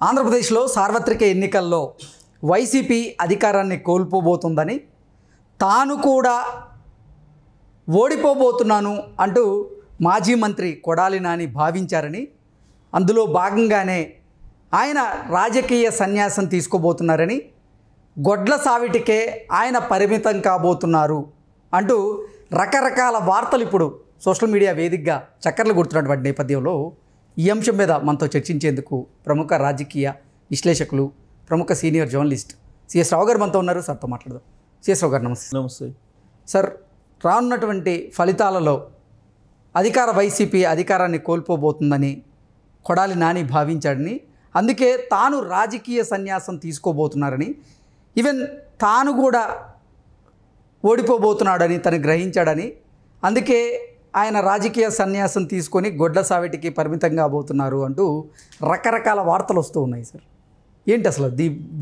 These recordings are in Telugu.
ఆంధ్రప్రదేశ్లో సార్వత్రిక ఎన్నికల్లో వైసీపీ అధికారాన్ని కోల్పోబోతుందని, తాను కూడా ఓడిపోబోతున్నాను అంటూ మాజీ మంత్రి కొడాలి నాని భావించారని, అందులో భాగంగానే ఆయన రాజకీయ సన్యాసం తీసుకోబోతున్నారని, గొడ్ల సావిటికే ఆయన పరిమితం కాబోతున్నారు అంటూ రకరకాల వార్తలు ఇప్పుడు సోషల్ మీడియా వేదికగా చక్కర్లు కొడుతున్నటువంటి నేపథ్యంలో ఈ అంశం మీద మనతో చర్చించేందుకు ప్రముఖ రాజకీయ విశ్లేషకులు, ప్రముఖ సీనియర్ జర్నలిస్ట్ సిఎస్ రావు గారు మనతో ఉన్నారు. సార్తో మాట్లాడదాం. సిఎస్ రావు గారు నమస్తే. నమస్తే సార్, రానున్నటువంటి ఫలితాలలో వైసీపీ అధికారాన్ని కోల్పోబోతుందని కొడాలి నాని భావించాడని, అందుకే తాను రాజకీయ సన్యాసం తీసుకోబోతున్నారని, ఈవెన్ తాను కూడా ఓడిపోబోతున్నాడని తను గ్రహించాడని, అందుకే ఆయన రాజకీయ సన్యాసం తీసుకొని గొడ్ల సావిటికి పరిమితం కాబోతున్నారు అంటూ రకరకాల వార్తలు వస్తూ ఉన్నాయి. సార్, ఏంటి అసలు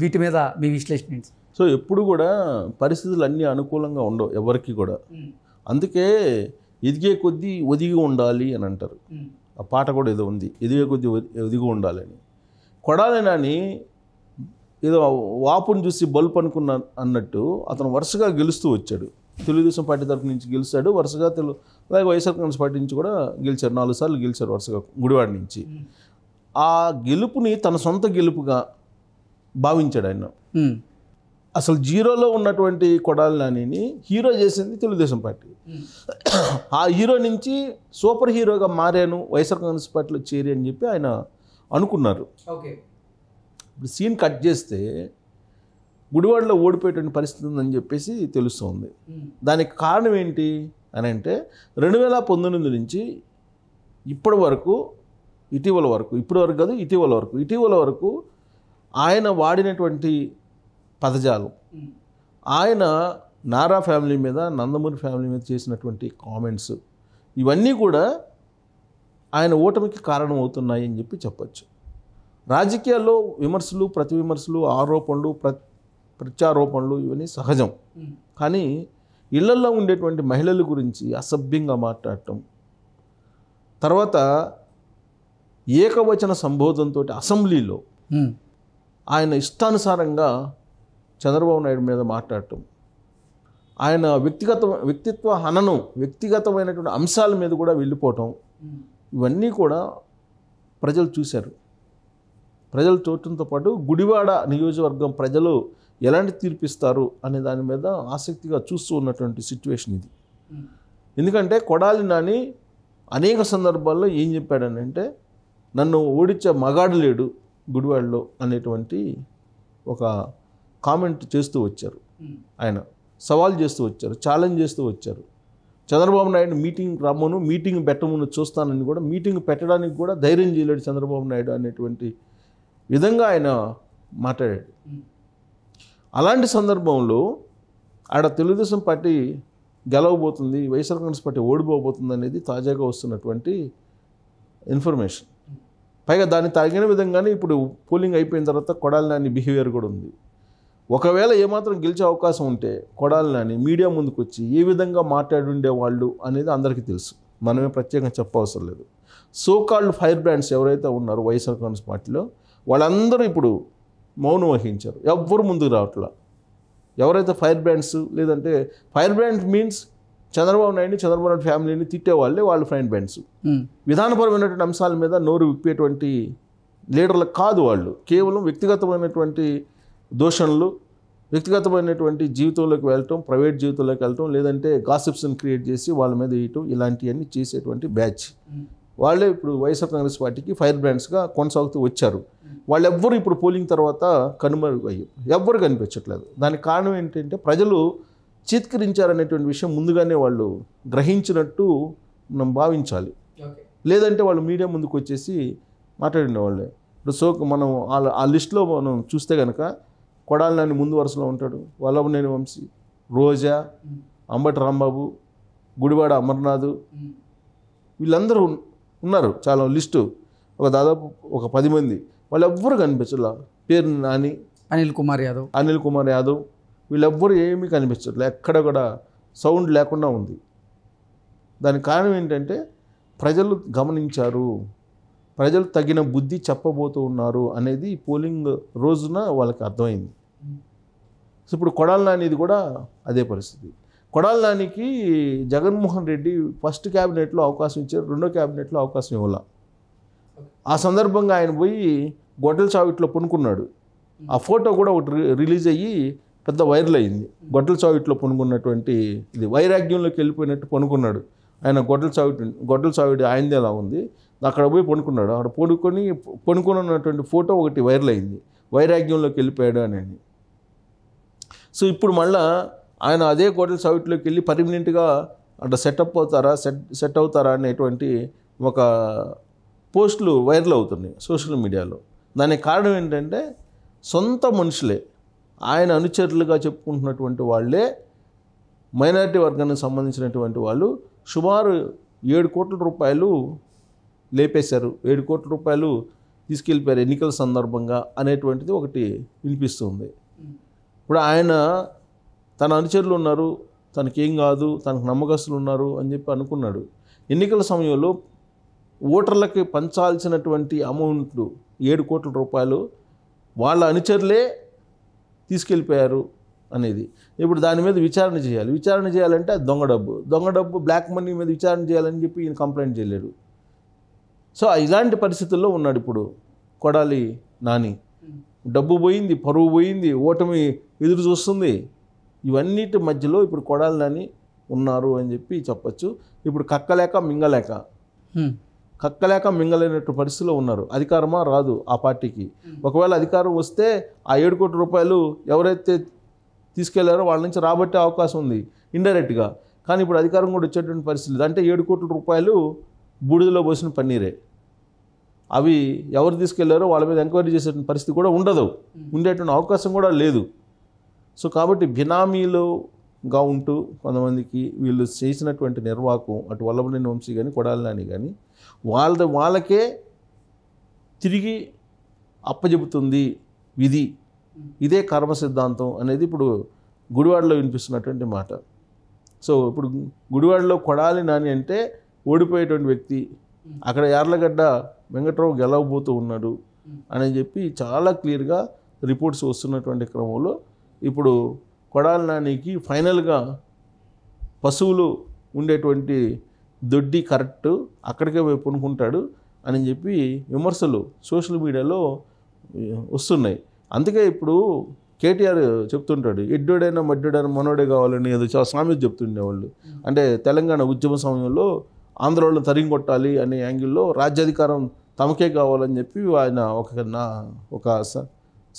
వీటి మీద మీ విశ్లేషణ ఏంటి? సో ఎప్పుడు కూడా పరిస్థితులు అన్నీ అనుకూలంగా ఉండవు ఎవరికి కూడా. అందుకే ఎదిగే కొద్దీ ఒదిగి ఉండాలి అని అంటారు. ఆ పాట కూడా ఏదో ఉంది, ఎదిగే కొద్దీ ఒదిగి ఉండాలని. కొడాలి నాని ఏదో వాపుని చూసి బల్బ్ అనుకున్న అన్నట్టు అతను వరుసగా గెలుస్తూ వచ్చాడు. తెలుగుదేశం పార్టీ తరఫు నుంచి గెలిచాడు వరుసగా, అలాగే వైఎస్ఆర్ కాంగ్రెస్ పార్టీ నుంచి కూడా గెలిచారు. 4 సార్లు గెలిచారు వరుసగా గుడివాడ నుంచి. ఆ గెలుపుని తన సొంత గెలుపుగా భావించాడు ఆయన. అసలు జీరోలో ఉన్నటువంటి కొడాలి నానిని హీరో చేసింది తెలుగుదేశం పార్టీ. ఆ హీరో నుంచి సూపర్ హీరోగా మారాను, వైఎస్ఆర్ కాంగ్రెస్ పార్టీలో చేరి అని చెప్పి ఆయన అనుకున్నారు. ఇప్పుడు సీన్ కట్ చేస్తే గుడివాడలో ఓడిపోయేటువంటి పరిస్థితి ఉందని చెప్పేసి తెలుస్తుంది. దానికి కారణం ఏంటి అని అంటే 2019 నుంచి ఇప్పటి వరకు, ఇటీవల వరకు ఆయన వాడినటువంటి పదజాలం, ఆయన నారా ఫ్యామిలీ మీద, నందమూరి ఫ్యామిలీ మీద చేసినటువంటి కామెంట్స్, ఇవన్నీ కూడా ఆయన ఓటమికి కారణం అవుతున్నాయి అని చెప్పి చెప్పచ్చు. రాజకీయాల్లో విమర్శలు, ప్రతి విమర్శలు, ఆరోపణలు, ప్రత్యారోపణలు ఇవన్నీ సహజం. కానీ ఇళ్లల్లో ఉండేటువంటి మహిళల గురించి అసభ్యంగా మాట్లాడటం, తర్వాత ఏకవచన సంబోధనతో అసెంబ్లీలో ఆయన ఇష్టానుసారంగా చంద్రబాబు నాయుడు మీద మాట్లాడటం, ఆయన వ్యక్తిత్వ హననం, వ్యక్తిగతమైనటువంటి అంశాల మీద కూడా వెళ్ళిపోవటం, ఇవన్నీ కూడా ప్రజలు చూశారు. ప్రజలు చూడటంతో పాటు గుడివాడ నియోజకవర్గం ప్రజలు ఎలాంటి తీర్పిస్తారు అనే దాని మీద ఆసక్తిగా చూస్తూ ఉన్నటువంటి సిచ్యువేషన్ ఇది. ఎందుకంటే కొడాలి నాని అనేక సందర్భాల్లో ఏం చెప్పాడనంటే, నన్ను ఓడించే మగాడు లేడు గుడివాడలో అనేటువంటి ఒక కామెంట్ చేస్తూ వచ్చారు. ఆయన సవాల్ చేస్తూ వచ్చారు, ఛాలెంజ్ చేస్తూ వచ్చారు. చంద్రబాబు నాయుడు మీటింగ్ పెట్టమును చూస్తానని కూడా, మీటింగ్ పెట్టడానికి కూడా ధైర్యం చేయలేడు చంద్రబాబు నాయుడు అనేటువంటి విధంగా ఆయన మాట్లాడాడు. అలాంటి సందర్భంలో ఆడ తెలుగుదేశం పార్టీ గెలవబోతుంది, వైఎస్ఆర్ కాంగ్రెస్ పార్టీ ఓడిపోబోతుంది అనేది తాజాగా వస్తున్నటువంటి ఇన్ఫర్మేషన్. పైగా దాన్ని తగిన విధంగానే ఇప్పుడు పోలింగ్ అయిపోయిన తర్వాత కొడాలి నాని బిహేవియర్ కూడా ఉంది. ఒకవేళ ఏమాత్రం గెలిచే అవకాశం ఉంటే కొడాలి నాని మీడియా ముందుకు వచ్చి ఏ విధంగా మాట్లాడుండేవాళ్ళు అనేది అందరికీ తెలుసు, మనమే ప్రత్యేకంగా చెప్పవసరం లేదు. సోకాల్డ్ ఫైర్ బ్రాండ్స్ ఎవరైతే ఉన్నారో వైఎస్ఆర్ కాంగ్రెస్ పార్టీలో, వాళ్ళందరూ ఇప్పుడు మౌనం వహించారు, ఎవ్వరు ముందుకు రావట్లా. ఎవరైతే ఫైర్ బ్రాండ్స్, లేదంటే fire brand means Chandrababu Naidu ఫ్యామిలీని తిట్టేవాళ్ళే వాళ్ళు ఫైర్ బ్రాండ్స్. విధానపరమైనటువంటి అంశాల మీద నోరు విప్పేటువంటి లీడర్లు కాదు వాళ్ళు. కేవలం వ్యక్తిగతమైనటువంటి దూషణలు, వ్యక్తిగతమైనటువంటి జీవితంలోకి వెళ్ళటం, ప్రైవేట్ జీవితంలోకి వెళ్ళటం, లేదంటే గాసిప్స్ని క్రియేట్ చేసి వాళ్ళ మీద వేయటం, ఇలాంటివన్నీ చేసేటువంటి బ్యాచ్ వాళ్ళే ఇప్పుడు వైఎస్ఆర్ కాంగ్రెస్ పార్టీకి ఫైర్ బ్రాండ్స్గా కొనసాగుతూ వచ్చారు. వాళ్ళెవ్వరూ ఇప్పుడు పోలింగ్ తర్వాత కనుమరుగయ్యారు, ఎవ్వరు కనిపించట్లేదు. దానికి కారణం ఏంటంటే ప్రజలు చీత్కరించారనేటువంటి విషయం ముందుగానే వాళ్ళు గ్రహించినట్టు మనం భావించాలి. లేదంటే వాళ్ళు మీడియా ముందుకు వచ్చేసి మాట్లాడిన వాళ్ళే. ఇప్పుడు మనం ఆ లిస్టులో మనం చూస్తే కనుక కొడాలి నాని ముందు వరుసలో ఉంటాడు, వల్లభనేని వంశీ, రోజా, అంబటి రాంబాబు, గుడివాడ అమర్నాథ్, వీళ్ళందరూ ఉన్నారు. చాలా లిస్టు దాదాపు ఒక 10 మంది. వాళ్ళు ఎవ్వరు కనిపించట్లా. పేరు నాని, అనిల్ కుమార్ యాదవ్ వీళ్ళెవ్వరు ఏమీ కనిపించట్లేదు, ఎక్కడ కూడా సౌండ్ లేకుండా ఉంది. దానికి కారణం ఏంటంటే ప్రజలు గమనించారు, ప్రజలు తగిన బుద్ధి చెప్పబోతూ ఉన్నారు అనేది పోలింగ్ రోజున వాళ్ళకి అర్థమైంది. సో ఇప్పుడు కొడాలి నానిది కూడా అదే పరిస్థితి. కొడాలి నానికి జగన్మోహన్ రెడ్డి ఫస్ట్ క్యాబినెట్లో అవకాశం ఇచ్చారు, రెండో క్యాబినెట్లో అవకాశం ఇవ్వాల. ఆ సందర్భంగా ఆయన పోయి గొడ్డల చావిట్లో పనుకున్నాడు. ఆ ఫోటో కూడా ఒకటి రిలీజ్ అయ్యి పెద్ద వైరల్ అయింది. గొడ్డల చావిట్లో పనుకున్నటువంటి ఇది వైరాగ్యంలోకి వెళ్ళిపోయినట్టు పనుకున్నాడు ఆయన. గొడ్డల చావిడి ఆయనది ఎలా ఉంది, అక్కడ పోయి పనుకున్నాడు. అక్కడ పనుకున్నటువంటి ఫోటో ఒకటి వైరల్ అయింది, వైరాగ్యంలోకి వెళ్ళిపోయాడు అని. సో ఇప్పుడు మళ్ళా ఆయన అదే గొడ్డల చావిట్లోకి వెళ్ళి పర్మనెంట్గా అంటే సెట్ అవుతారా అనేటువంటి ఒక పోస్టులు వైరల్ అవుతున్నాయి సోషల్ మీడియాలో. దానికి కారణం ఏంటంటే సొంత మనుషులే, ఆయన అనుచరులుగా చెప్పుకుంటున్నటువంటి వాళ్ళే, మైనారిటీ వర్గానికి సంబంధించినటువంటి వాళ్ళు సుమారు 7 కోట్ల రూపాయలు లేపేశారు, 7 కోట్ల రూపాయలు తీసుకెళ్ళిపోయారు ఎన్నికల సందర్భంగా అనేటువంటిది ఒకటి వినిపిస్తుంది. ఇప్పుడు ఆయన తన అనుచరులు ఉన్నారు, తనకేం కాదు, తనకు నమ్మకస్తులు ఉన్నారు అని చెప్పి అనుకున్నాడు. ఎన్నికల సమయంలో ఓటర్లకి పంచాల్సినటువంటి అమౌంట్లు 7 కోట్ల రూపాయలు వాళ్ళ అనుచరులే తీసుకెళ్ళిపోయారు అనేది. ఇప్పుడు దాని మీద విచారణ చేయాలి. విచారణ చేయాలంటే అది దొంగ డబ్బు బ్లాక్ మనీ మీద విచారణ చేయాలని చెప్పి ఈయన కంప్లైంట్ చేయలేడు. సో ఇలాంటి పరిస్థితుల్లో ఉన్నాడు ఇప్పుడు కొడాలి నాని. డబ్బు పోయింది, పరువు పోయింది, ఓటమి ఎదురు చూస్తుంది. ఇవన్నిటి మధ్యలో ఇప్పుడు కొడాలి నాని ఉన్నారు అని చెప్పి చెప్పచ్చు. ఇప్పుడు కక్కలేక మింగలేనట్టు పరిస్థితిలో ఉన్నారు. అధికారమా రాదు ఆ పార్టీకి. ఒకవేళ అధికారం వస్తే ఆ 7 కోట్ల రూపాయలు ఎవరైతే తీసుకెళ్లారో వాళ్ళ నుంచి రాబట్టే అవకాశం ఉంది ఇండైరెక్ట్గా. కానీ ఇప్పుడు అధికారం కూడా వచ్చేటువంటి పరిస్థితి లేదు. అంటే 7 కోట్ల రూపాయలు బూడిదలో పోసిన పన్నీరే. అవి ఎవరు తీసుకెళ్లారో వాళ్ళ మీద ఎంక్వైరీ చేసేటువంటి పరిస్థితి కూడా ఉండేటువంటి అవకాశం కూడా లేదు. సో కాబట్టి బినామీలుగా ఉంటూ కొంతమందికి వీళ్ళు చేసినటువంటి నిర్వాహకం, అటు వల్లభనేని వంశీ కానీ కొడాలి నాని కానీ వాళ్ళకే తిరిగి అప్పచెబుతుంది విధి. ఇదే కర్మ సిద్ధాంతం అనేది ఇప్పుడు గుడివాడలో వినిపిస్తున్నటువంటి మాట. సో ఇప్పుడు గుడివాడలో కొడాలి నాని అంటే ఓడిపోయేటువంటి వ్యక్తి, అక్కడ యార్లగడ్డ వెంకట్రావు గెలవబోతూ ఉన్నాడు అని చెప్పి చాలా క్లియర్గా రిపోర్ట్స్ వస్తున్నటువంటి క్రమంలో ఇప్పుడు కొడాలి నానికి ఫైనల్గా పశువులు ఉండేటువంటి దొడ్డి కరెక్ట్, అక్కడికే కొనుక్కుంటాడు అని చెప్పి విమర్శలు సోషల్ మీడియాలో వస్తున్నాయి. అందుకే ఇప్పుడు కేటీఆర్ చెప్తుంటాడు, ఎడ్డోడైనా మడ్డోడైనా మనోడే కావాలని ఏదో సామెత చెప్తుండేవాళ్ళు. అంటే తెలంగాణ ఉద్యమ సమయంలో ఆంధ్ర వాళ్ళని తరిగి కొట్టాలి అనే యాంగిల్లో రాజ్యాధికారం తమకే కావాలని చెప్పి ఆయన ఒక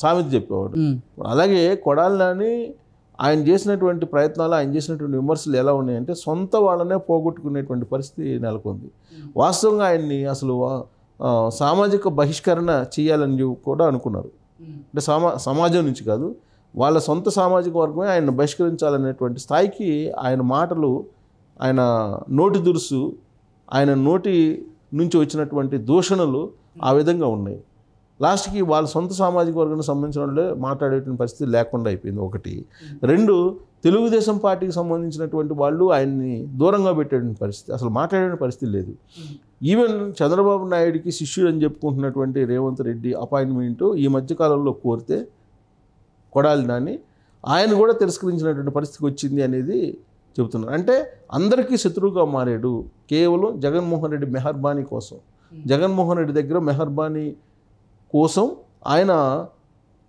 సామెత చెప్పేవాడు. అలాగే కొడాలి నాని ఆయన చేసినటువంటి ప్రయత్నాలు, ఆయన చేసినటువంటి విమర్శలు ఎలా ఉన్నాయంటే సొంత వాళ్ళనే పోగొట్టుకునేటువంటి పరిస్థితి నెలకొంది. వాస్తవంగా ఆయన్ని అసలు సామాజిక బహిష్కరణ చేయాలని కూడా అనుకున్నారు. అంటే సమాజం నుంచి కాదు, వాళ్ళ సొంత సామాజిక వర్గమే ఆయన బహిష్కరించాలనేటువంటి స్థాయికి ఆయన మాటలు, ఆయన నోటి దురుసు, ఆయన నోటి నుంచి వచ్చినటువంటి దూషణలు ఆ విధంగా ఉన్నాయి. లాస్ట్కి వాళ్ళ సొంత సామాజిక వర్గానికి సంబంధించిన వాళ్ళే మాట్లాడేటువంటి పరిస్థితి లేకుండా అయిపోయింది ఒకటి. 2, తెలుగుదేశం పార్టీకి సంబంధించినటువంటి వాళ్ళు ఆయన్ని దూరంగా పెట్టేటువంటి పరిస్థితి, అసలు మాట్లాడే పరిస్థితి లేదు. ఈవెన్ చంద్రబాబు నాయుడికి శిష్యుడు అని చెప్పుకుంటున్నటువంటి రేవంత్ రెడ్డి అపాయింట్మెంటు ఈ మధ్యకాలంలో కోరితే కొడాలి నాని ఆయన కూడా తిరస్కరించినటువంటి పరిస్థితికి వచ్చింది అనేది చెబుతున్నారు. అంటే అందరికీ శత్రువుగా మారాడు కేవలం జగన్మోహన్ రెడ్డి మెహర్బానీ కోసం. జగన్మోహన్ రెడ్డి దగ్గర మెహర్బానీ కోసం ఆయన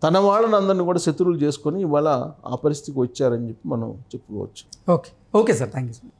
తన వాళ్ళని అందరినీ కూడా శత్రువులు చేసుకొని ఇవాళ ఆ పరిస్థితికి వచ్చారని చెప్పి మనం చెప్పుకోవచ్చు. Okay sir, thank you.